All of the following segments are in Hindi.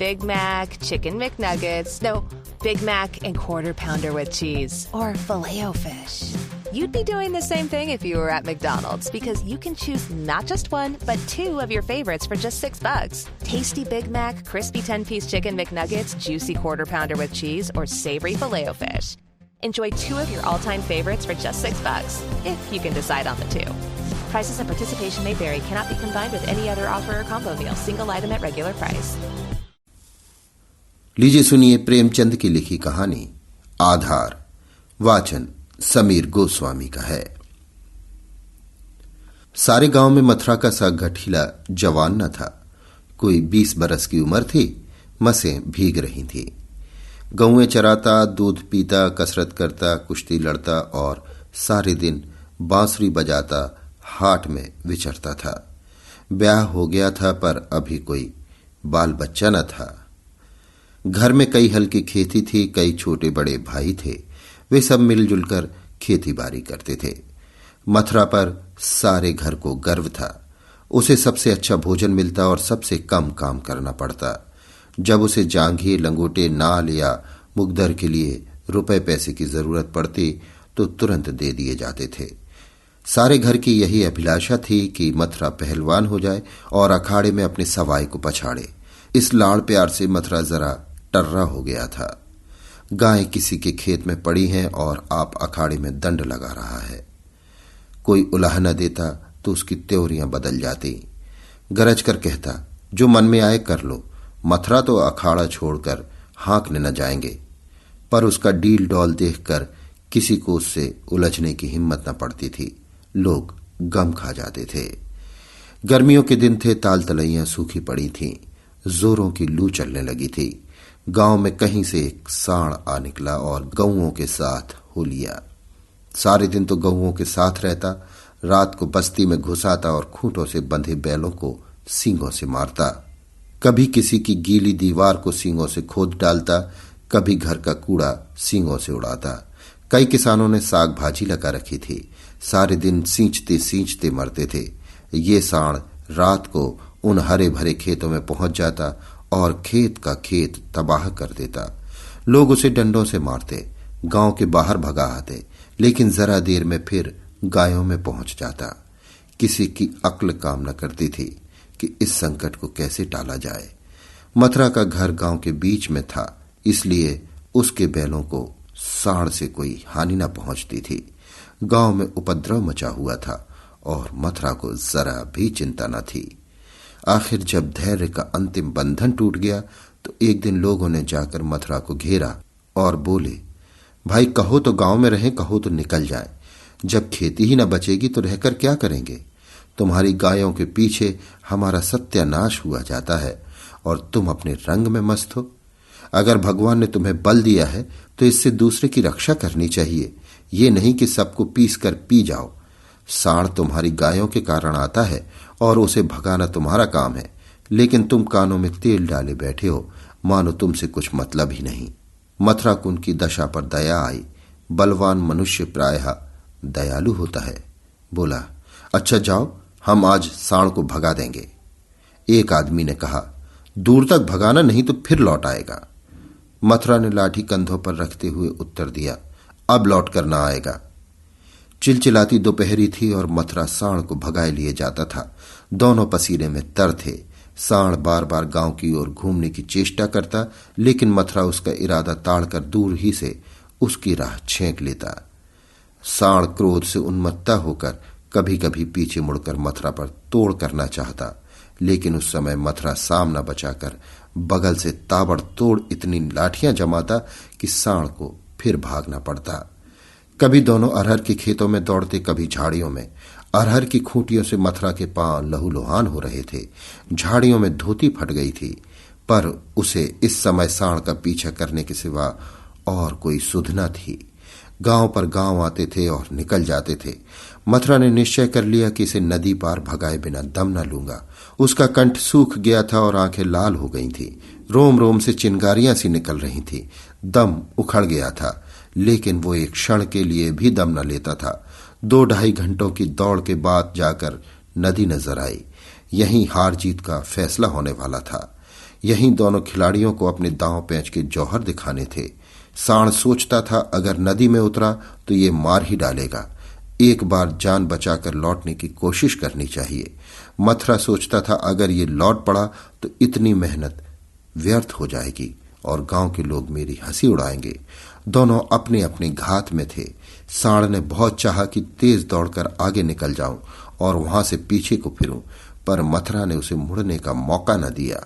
Big Mac, Chicken McNuggets, no, Big Mac and Quarter Pounder with cheese, or Filet-O-Fish. You'd be doing the same thing if you were at McDonald's, because you can choose not just one, but 2 of your favorites for just $6. Tasty Big Mac, crispy 10-piece Chicken McNuggets, juicy Quarter Pounder with cheese, or savory Filet-O-Fish. Enjoy 2 of your all-time favorites for just $6, if you can decide on the 2. Prices and participation may vary. Cannot be combined with any other offer or combo meal. Single item at regular price. लीजिए सुनिए प्रेमचंद की लिखी कहानी आधार। वाचन समीर गोस्वामी का है। सारे गांव में मथुरा का सा गठीला जवान न था। कोई 20 बरस की उम्र थी। मसें भीग रही थी। गौएं चराता, दूध पीता, कसरत करता, कुश्ती लड़ता और सारे दिन बांसुरी बजाता हाट में विचरता था। ब्याह हो गया था पर अभी कोई बाल बच्चा न था। घर में कई हल्की खेती थी, कई छोटे बड़े भाई थे। वे सब मिलजुल कर खेती बाड़ी करते थे। मथुरा पर सारे घर को गर्व था। उसे सबसे अच्छा भोजन मिलता और सबसे कम काम करना पड़ता। जब उसे जांघी, लंगोटे, नाल या मुगदर के लिए रुपए पैसे की जरूरत पड़ती तो तुरंत दे दिए जाते थे। सारे घर की यही अभिलाषा थी कि मथुरा पहलवान हो जाए और अखाड़े में अपने सवाई को पछाड़े। इस लाड़ प्यार से मथुरा जरा टर्रा हो गया था। गायें किसी के खेत में पड़ी हैं और आप अखाड़े में दंड लगा रहा है। कोई उलाह न देता तो उसकी त्योरियां बदल जाती। गरज कर कहता, जो मन में आए कर लो, मथुरा तो अखाड़ा छोड़कर हाँकने न जाएंगे। पर उसका डील डॉल देखकर किसी को उससे उलझने की हिम्मत न पड़ती थी। लोग गम खा जाते थे। गर्मियों के दिन थे। ताल तलैयां सूखी पड़ी थीं। जोरों की लू चलने लगी थी। गांव में कहीं से एक सांड आ निकला और गऊओं के साथ हो लिया। सारे दिन तो गऊओं के साथ रहता। रात को बस्ती में घुस आता और खूंटों से बंधे बैलों को सींगों से मारता। कभी किसी की गीली दीवार को सींगों से खोद डालता, कभी घर का कूड़ा सींगों से उड़ाता। कई किसानों ने साग भाजी लगा रखी थी। सारे दिन सींचते सींचते मरते थे। ये सांड रात को उन हरे भरे खेतों में पहुंच जाता और खेत का खेत तबाह कर देता। लोग उसे डंडों से मारते, गांव के बाहर भगा आते, लेकिन जरा देर में फिर गायों में पहुंच जाता। किसी की अक्ल काम न करती थी कि इस संकट को कैसे टाला जाए। मथुरा का घर गांव के बीच में था, इसलिए उसके बैलों को सांड से कोई हानि न पहुंचती थी। गांव में उपद्रव मचा हुआ था और मथुरा को जरा भी चिंता न थी। आखिर जब धैर्य का अंतिम बंधन टूट गया तो एक दिन लोगों ने जाकर मथुरा को घेरा और बोले, भाई कहो तो गांव में रहें, कहो तो निकल जाए। जब खेती ही न बचेगी तो रहकर क्या करेंगे? तुम्हारी गायों के पीछे हमारा सत्यानाश हुआ जाता है और तुम अपने रंग में मस्त हो। अगर भगवान ने तुम्हें बल दिया है तो इससे दूसरे की रक्षा करनी चाहिए, ये नहीं कि सबको पीस कर पी जाओ। सांड तुम्हारी गायों के कारण आता है और उसे भगाना तुम्हारा काम है, लेकिन तुम कानों में तेल डाले बैठे हो, मानो तुमसे कुछ मतलब ही नहीं। मथुरा को उनकी दशा पर दया आई। बलवान मनुष्य प्रायः दयालु होता है। बोला, अच्छा जाओ, हम आज सांड को भगा देंगे। एक आदमी ने कहा, दूर तक भगाना, नहीं तो फिर लौट आएगा। मथुरा ने लाठी कंधों पर रखते हुए उत्तर दिया, अब लौट कर ना आएगा। चिलचिलाती दोपहरी थी और मथुरा सांड को भगाए लिए जाता था। दोनों पसीने में तर थे। सांड बार बार गांव की ओर घूमने की चेष्टा करता, लेकिन मथुरा उसका इरादा ताड़कर दूर ही से उसकी राह छेंक लेता। सांड क्रोध से उन्मत्ता होकर कभी कभी पीछे मुड़कर मथुरा पर तोड़ करना चाहता, लेकिन उस समय मथुरा सामना बचाकर बगल से ताबड़तोड़ इतनी लाठियां जमाता कि सांड को फिर भागना पड़ता। कभी दोनों अरहर के खेतों में दौड़ते, कभी झाड़ियों में। अरहर की खूंटियों से मथुरा के पांव लहूलुहान हो रहे थे। झाड़ियों में धोती फट गई थी, पर उसे इस समय सांड का पीछा करने के सिवा और कोई सुध न थी। गांव पर गांव आते थे और निकल जाते थे। मथुरा ने निश्चय कर लिया कि इसे नदी पार भगाए बिना दम न लूंगा। उसका कंठ सूख गया था और आंखें लाल हो गई थी। रोम रोम से चिंगारियां सी निकल रही थी। दम उखड़ गया था, लेकिन वो एक क्षण के लिए भी दम न लेता था। 2-2.5 घंटों की दौड़ के बाद जाकर नदी नजर आई। यहीं हार जीत का फैसला होने वाला था। यहीं दोनों खिलाड़ियों को अपने दांव पेंच के जौहर दिखाने थे। सांड सोचता था अगर नदी में उतरा तो ये मार ही डालेगा, एक बार जान बचाकर लौटने की कोशिश करनी चाहिए। मथुरा सोचता था अगर ये लौट पड़ा तो इतनी मेहनत व्यर्थ हो जाएगी और गांव के लोग मेरी हंसी उड़ाएंगे। दोनों अपने अपने घात में थे। सांड ने बहुत चाहा कि तेज दौड़कर आगे निकल जाऊं और वहां से पीछे को फिरूं, पर मथुरा ने उसे मुड़ने का मौका न दिया।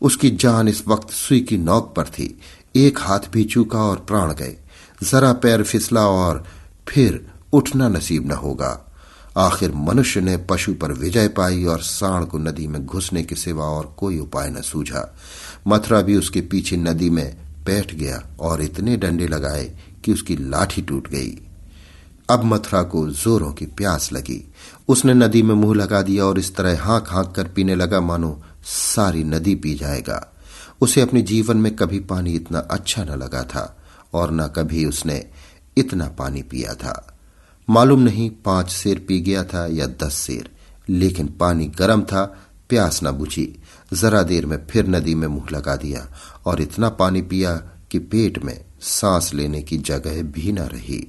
उसकी जान इस वक्त सुई की नोक पर थी। एक हाथ भी चूका और प्राण गए। जरा पैर फिसला और फिर उठना नसीब न होगा। आखिर मनुष्य ने पशु पर विजय पाई और सांड को नदी में घुसने के सिवा और कोई उपाय न सूझा। मथुरा भी उसके पीछे नदी में बैठ गया और इतने डंडे लगाए कि उसकी लाठी टूट गई। अब मथुरा को जोरों की प्यास लगी। उसने नदी में मुंह लगा दिया और इस तरह हाँक हाँक कर पीने लगा मानो सारी नदी पी जाएगा। उसे अपने जीवन में कभी पानी इतना अच्छा न लगा था और न कभी उसने इतना पानी पिया था। मालूम नहीं 5 सेर पी गया था या 10 सेर, लेकिन पानी गर्म था, प्यास न बुझी। जरा देर में फिर नदी में मुंह लगा दिया और इतना पानी पिया कि पेट में सांस लेने की जगह भी न रही।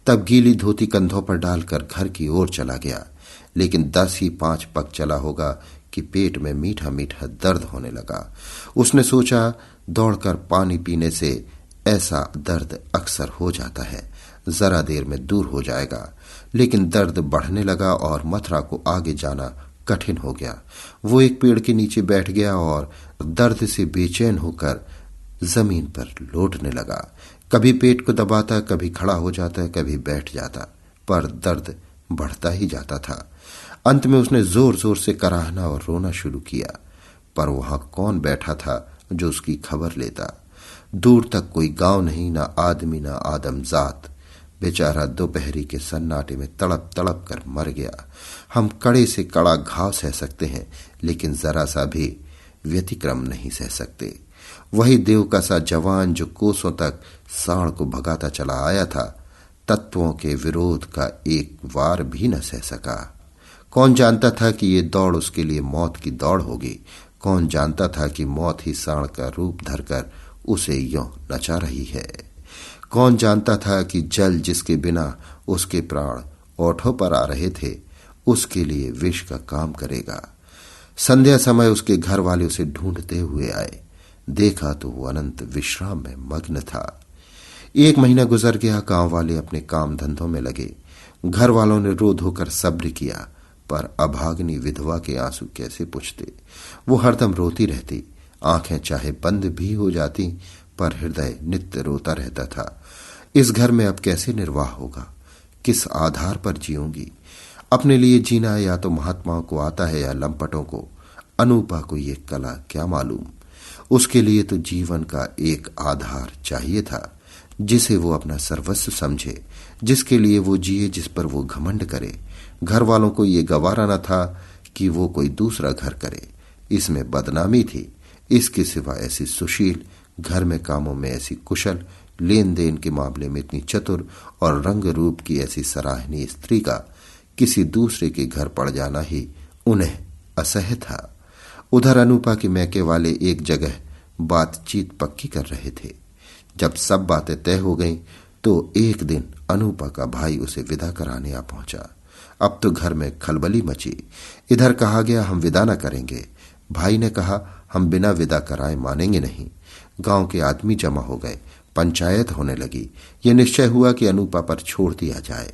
तब गीली धोती कंधों पर डालकर घर की ओर चला गया, लेकिन 10 ही 5 पग चला होगा कि पेट में मीठा मीठा दर्द होने लगा। उसने सोचा दौड़कर पानी पीने से ऐसा दर्द अक्सर हो जाता है, जरा देर में दूर हो जाएगा। लेकिन दर्द बढ़ने लगा और मथुरा को आगे जाना कठिन हो गया। वो एक पेड़ के नीचे बैठ गया और दर्द से बेचैन होकर जमीन पर लौटने लगा। कभी पेट को दबाता, कभी खड़ा हो जाता, कभी बैठ जाता, पर दर्द बढ़ता ही जाता था। अंत में उसने जोर जोर से कराहना और रोना शुरू किया, पर वहां कौन बैठा था जो उसकी खबर लेता। दूर तक कोई गांव नहीं, ना आदमी ना आदमजात। बेचारा दोपहरी के सन्नाटे में तड़प तड़प कर मर गया। हम कड़े से कड़ा घाव सह सकते हैं, लेकिन जरा सा भी व्यतिक्रम नहीं सह सकते। वही देव का सा जवान जो कोसों तक सांड को भगाता चला आया था, तत्वों के विरोध का एक वार भी न सह सका। कौन जानता था कि ये दौड़ उसके लिए मौत की दौड़ होगी। कौन जानता था कि मौत ही सांड का रूप धरकर उसे यों नचा रही है। कौन जानता था कि जल जिसके बिना उसके प्राण ओठों पर आ रहे थे, उसके लिए विष का काम करेगा। संध्या समय उसके घर वाले उसे ढूंढते हुए आए। देखा तो वो अनंत विश्राम में मग्न था। 1 महीना गुजर गया। गांव वाले अपने काम धंधों में लगे। घर वालों ने रो धोकर सब्र किया, पर अभागनी विधवा के आंसू कैसे पुछते। वो हरदम रोती रहती। आंखें चाहे बंद भी हो जाती, पर हृदय नित्य रोता रहता था। इस घर में अब कैसे निर्वाह होगा, किस आधार पर जीऊंगी। अपने लिए जीना या तो महात्माओं को आता है या लंपटों को। अनूपा को ये कला क्या मालूम। उसके लिए तो जीवन का एक आधार चाहिए था, जिसे वो अपना सर्वस्व समझे, जिसके लिए वो जिए, जिस पर वो घमंड करे। घर वालों को ये गवारा न था कि वो कोई दूसरा घर करे। इसमें बदनामी थी। इसके सिवा ऐसी सुशील, घर में कामों में ऐसी कुशल, लेन देन के मामले में इतनी चतुर और रंग रूप की ऐसी सराहनीय स्त्री का किसी दूसरे के घर पड़ जाना ही उन्हें असह्य था। उधर अनूपा के मैके वाले एक जगह बातचीत पक्की कर रहे थे। जब सब बातें तय हो गईं, तो एक दिन अनूपा का भाई उसे विदा कराने आ पहुंचा। अब तो घर में खलबली मची। इधर कहा गया हम विदा न करेंगे। भाई ने कहा हम बिना विदा कराए मानेंगे नहीं। गांव के आदमी जमा हो गए। पंचायत होने लगी। ये निश्चय हुआ कि अनूपा पर छोड़ दिया जाए।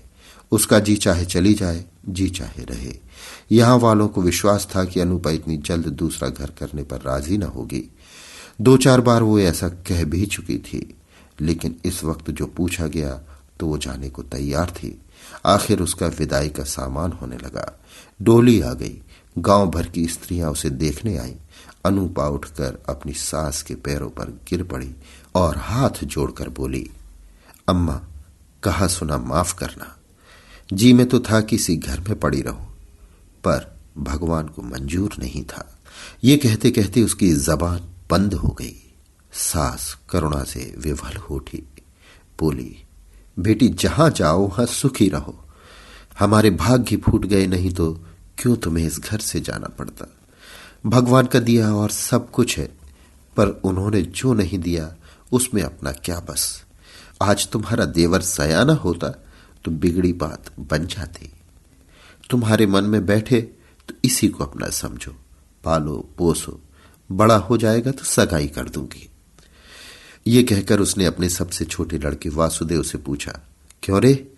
उसका जी चाहे चली जाए, जी चाहे रहे। यहां वालों को विश्वास था कि अनूपा इतनी जल्द दूसरा घर करने पर राजी न होगी। 2-4 बार वो ऐसा कह भी चुकी थी, लेकिन इस वक्त जो पूछा गया तो वो जाने को तैयार थी। आखिर उसका विदाई का सामान होने लगा। डोली आ गई। गांव भर की स्त्रियां उसे देखने आईं। अनूपा उठकर अपनी सास के पैरों पर गिर पड़ी और हाथ जोड़कर बोली, अम्मा, कहा सुना माफ करना। जी में तो था किसी घर में पड़ी रहूं, पर भगवान को मंजूर नहीं था। ये कहते कहते उसकी जबान बंद हो गई। सास करुणा से विवल हो उठी। बोली, बेटी, जहां जाओ वहां सुखी रहो। हमारे भाग्य फूट गए, नहीं तो क्यों तुम्हें इस घर से जाना पड़ता। भगवान का दिया और सब कुछ है, पर उन्होंने जो नहीं दिया उसमें अपना क्या बस। आज तुम्हारा देवर सयाना होता तो बिगड़ी बात बन जाती। तुम्हारे मन में बैठे तो इसी को अपना समझो, पालो पोसो, बड़ा हो जाएगा तो सगाई कर दूंगी। ये कहकर उसने अपने सबसे छोटे लड़के वासुदेव से पूछा, क्यों रे,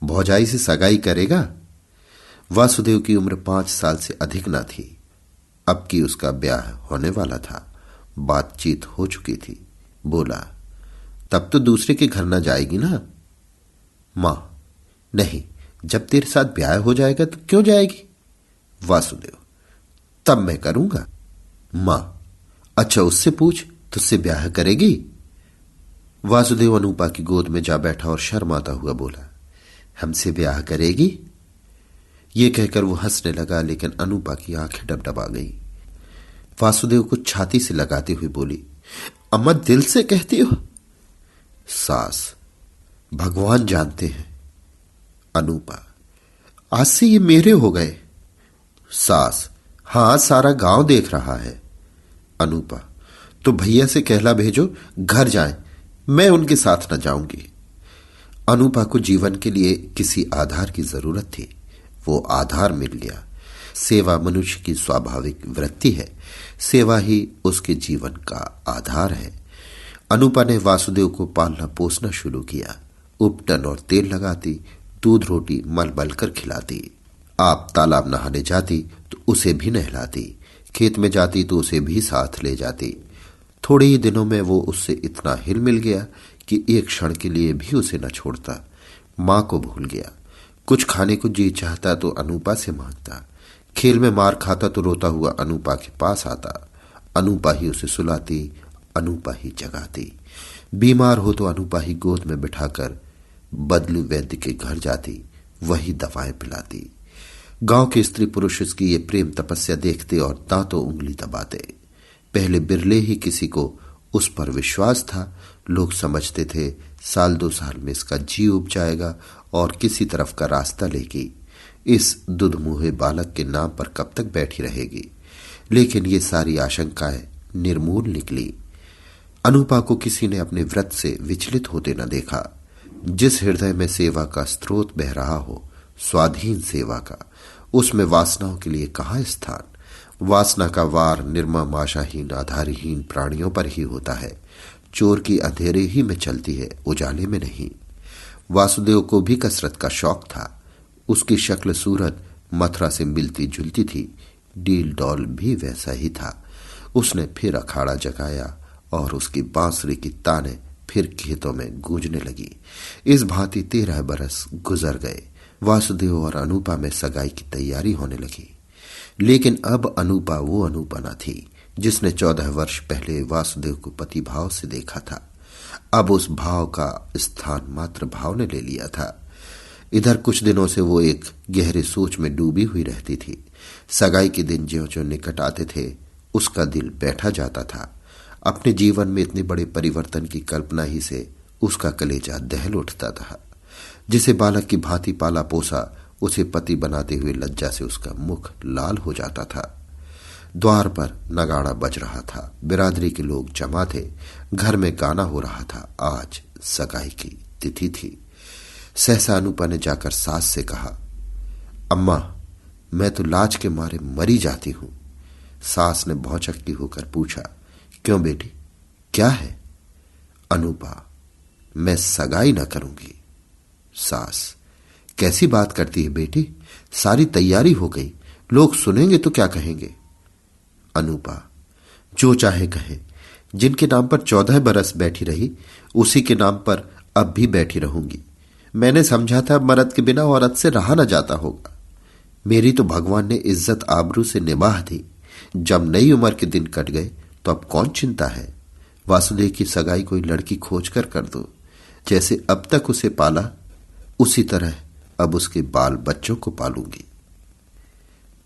भौजाई से सगाई करेगा? वासुदेव की उम्र 5 साल से अधिक न थी। अब की उसका ब्याह होने वाला था, बातचीत हो चुकी थी। बोला, तब तो दूसरे के घर न जाएगी ना? मां, नहीं, जब तेरे साथ ब्याह हो जाएगा तो क्यों जाएगी? वासुदेव, तब मैं करूंगा। मां, अच्छा उससे पूछ, तुझसे ब्याह करेगी? वासुदेव अनूपा की गोद में जा बैठा और शर्माता हुआ बोला, हमसे ब्याह करेगी? ये कहकर वो हंसने लगा, लेकिन अनूपा की आंखें डबडबा गई। वासुदेव को छाती से लगाते हुए बोली, अम्मा दिल से कहती हो? सास, भगवान जानते हैं। अनूपा, आज से ये मेरे हो गए। सास, हां, सारा गांव देख रहा है। अनूपा, तो भैया से कहला भेजो घर जाएं, मैं उनके साथ न जाऊंगी। अनूपा को जीवन के लिए किसी आधार की जरूरत थी। वो आधार मिल गया। सेवा मनुष्य की स्वाभाविक वृत्ति है। सेवा ही उसके जीवन का आधार है। अनूपा ने वासुदेव को पालना पोसना शुरू किया। उपटन और तेल लगाती, दूध रोटी मल मल कर खिलाती। आप तालाब नहाने जाती तो उसे भी नहलाती, खेत में जाती तो उसे भी साथ ले जाती। थोड़े ही दिनों में वो उससे इतना हिल मिल गया कि एक क्षण के लिए भी उसे न छोड़ता। मां को भूल गया। कुछ खाने को जी चाहता तो अनूपा से मांगता। खेल में मार खाता तो रोता हुआ अनूपा के पास आता। अनूपा ही उसे सुलाती, अनूपा ही जगाती। बीमार हो तो अनूपा ही गोद में बिठाकर बदलू वैद्य के घर जाती, वही दवाएं पिलाती। गांव के स्त्री पुरुष इसकी ये प्रेम तपस्या देखते और दांतों उंगली दबाते। पहले बिरले ही किसी को उस पर विश्वास था। लोग समझते थे 1-2 साल में इसका जी उब जाएगा और किसी तरफ का रास्ता लेगी। इस दुधमुहे बालक के नाम पर कब तक बैठी रहेगी। लेकिन ये सारी आशंकाएं निर्मूल निकली। अनूपा को किसी ने अपने व्रत से विचलित होते न देखा। जिस हृदय में सेवा का स्रोत बह रहा हो, स्वाधीन सेवा का, उसमें वासनाओं के लिए कहां स्थान। वासना का वार निर्मम आशाहीन आधारहीन प्राणियों पर ही होता है। चोर की अंधेरे ही में चलती है, उजाले में नहीं। वासुदेव को भी कसरत का शौक था। उसकी शक्ल सूरत मथुरा से मिलती जुलती थी। डील डॉल भी वैसा ही था। उसने फिर अखाड़ा जगाया और उसकी बांसुरी की ताने फिर खेतों में गूंजने लगी। इस भांति 13 बरस गुजर गए। वासुदेव और अनूपा में सगाई की तैयारी होने लगी। लेकिन अब अनूपा वो अनूपा न थी जिसने 14 वर्ष पहले वासुदेव को पति भाव से देखा था। अब उस भाव का स्थान मात्र भाव ने ले लिया था। इधर कुछ दिनों से वो एक गहरे सोच में डूबी हुई रहती थी। सगाई के दिन ज्यों-ज्यों निकट आते थे, उसका दिल बैठा जाता था। अपने जीवन में इतने बड़े परिवर्तन की कल्पना ही से उसका कलेजा दहल उठता था। जिसे बालक की भांति पाला पोसा, उसे पति बनाते हुए लज्जा से उसका मुख लाल हो जाता था। द्वार पर नगाड़ा बज रहा था। बिरादरी के लोग जमा थे। घर में गाना हो रहा था। आज सगाई की तिथि थी। सहसा अनूपा ने जाकर सास से कहा, अम्मा, मैं तो लाज के मारे मरी जाती हूं। सास ने भौचक्की होकर पूछा, क्यों बेटी, क्या है? अनूपा, मैं सगाई न करूंगी। सास, कैसी बात करती है बेटी, सारी तैयारी हो गई, लोग सुनेंगे तो क्या कहेंगे? अनूपा, जो चाहे कहे, जिनके नाम पर 14 बरस बैठी रही, उसी के नाम पर अब भी बैठी रहूंगी। मैंने समझा था मर्द के बिना औरत से रहा न जाता होगा। मेरी तो भगवान ने इज्जत आबरू से निभाह दी। जब नई उम्र के दिन कट गए तो अब कौन चिंता है। वासुदेव की सगाई कोई लड़की खोज कर दो। जैसे अब तक उसे पाला, उसी तरह अब उसके बाल बच्चों को पालूंगी।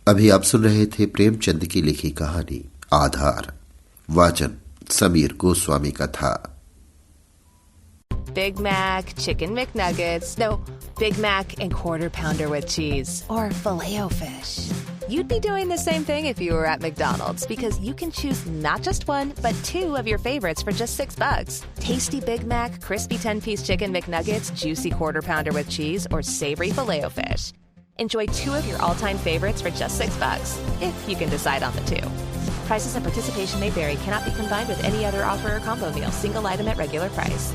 अभी आप सुन रहे थे प्रेमचंद की लिखी कहानी आधार। वाचन समीर गोस्वामी का था। Big Mac, Chicken McNuggets, no, Big Mac and Quarter Pounder with cheese, or Filet-O-Fish. You'd be doing the same thing if you were at McDonald's because you can choose not just one, but two of your favorites for just $6. Tasty Big Mac, crispy 10-piece chicken McNuggets, juicy quarter pounder with cheese, or savory Filet-O-Fish. Enjoy two of your all-time favorites for just $6, if you can decide on the two. Prices and participation may vary. Cannot be combined with any other offer or combo meal. Single item at regular price.